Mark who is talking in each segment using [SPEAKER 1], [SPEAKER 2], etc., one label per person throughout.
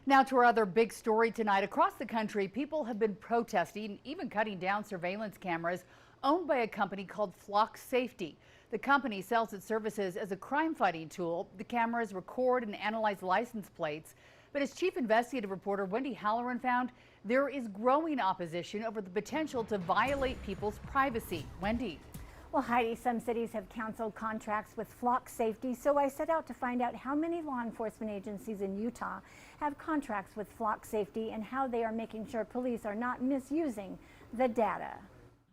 [SPEAKER 1] Now to our other big story tonight. Across the country, people have been protesting, even cutting down surveillance cameras owned by a company called Flock Safety. The company sells its services as a crime-fighting tool. The cameras record and analyze license plates. But as chief investigative reporter Wendy Halloran found, there is growing opposition over the potential to violate people's privacy. Wendy.
[SPEAKER 2] Well, Heidi, some cities have canceled contracts with Flock Safety, so I set out to find out how many law enforcement agencies in Utah have contracts with Flock Safety and how they are making sure police are not misusing the data.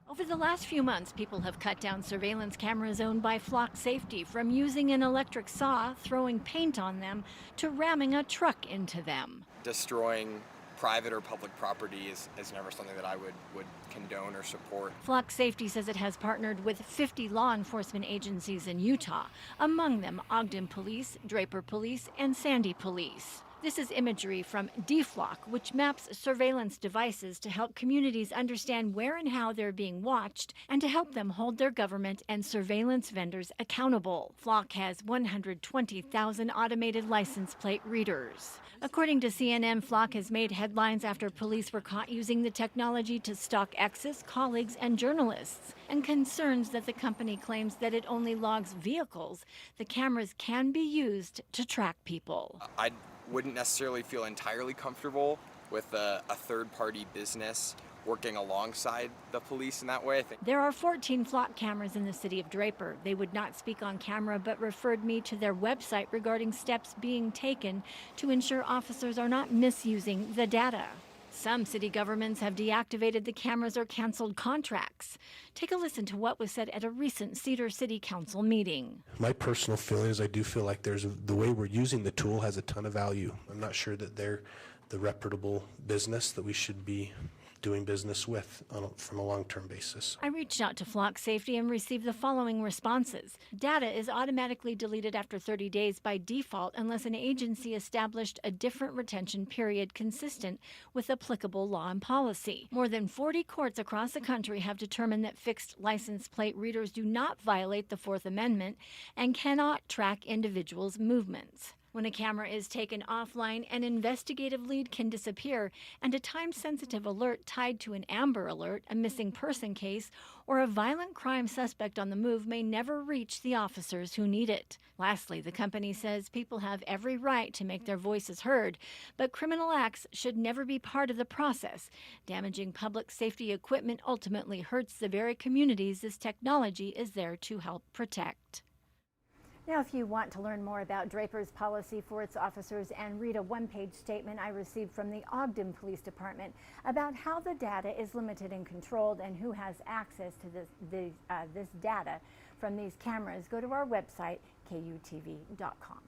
[SPEAKER 3] Over the last few months, people have cut down surveillance cameras owned by Flock Safety, from using an electric saw, throwing paint on them, to ramming a truck into them.
[SPEAKER 4] Destroying private or public property is never something that I would condone or support.
[SPEAKER 3] Flock Safety says it has partnered with 50 law enforcement agencies in Utah, among them Ogden Police, Draper Police, and Sandy Police. This is imagery from DFlock, which maps surveillance devices to help communities understand where and how they're being watched and to help them hold their government and surveillance vendors accountable. Flock has 120,000 automated license plate readers. According to CNN, Flock has made headlines after police were caught using the technology to stalk exes, colleagues, and journalists, and concerns that the company claims that it only logs vehicles. The cameras can be used to track people.
[SPEAKER 4] I wouldn't necessarily feel entirely comfortable with a third-party business working alongside the police in that way.
[SPEAKER 3] There are 14 Flock cameras in the city of Draper. They would not speak on camera but referred me to their website regarding steps being taken to ensure officers are not misusing the data. Some city governments have deactivated the cameras or canceled contracts. Take a listen to what was said at a recent Cedar City Council meeting.
[SPEAKER 5] My personal feeling is I do feel like the way we're using the tool has a ton of value. I'm not sure that they're the reputable business that we should be doing business with from a long-term basis.
[SPEAKER 3] I reached out to Flock Safety and received the following responses. Data is automatically deleted after 30 days by default unless an agency established a different retention period consistent with applicable law and policy. More than 40 courts across the country have determined that fixed license plate readers do not violate the Fourth Amendment and cannot track individuals' movements. When a camera is taken offline, an investigative lead can disappear, and a time-sensitive alert tied to an Amber Alert, a missing person case, or a violent crime suspect on the move may never reach the officers who need it. Lastly, the company says people have every right to make their voices heard, but criminal acts should never be part of the process. Damaging public safety equipment ultimately hurts the very communities this technology is there to help protect.
[SPEAKER 2] Now, if you want to learn more about Draper's policy for its officers and read a one-page statement I received from the Ogden Police Department about how the data is limited and controlled and who has access to this data from these cameras, go to our website, KUTV.com.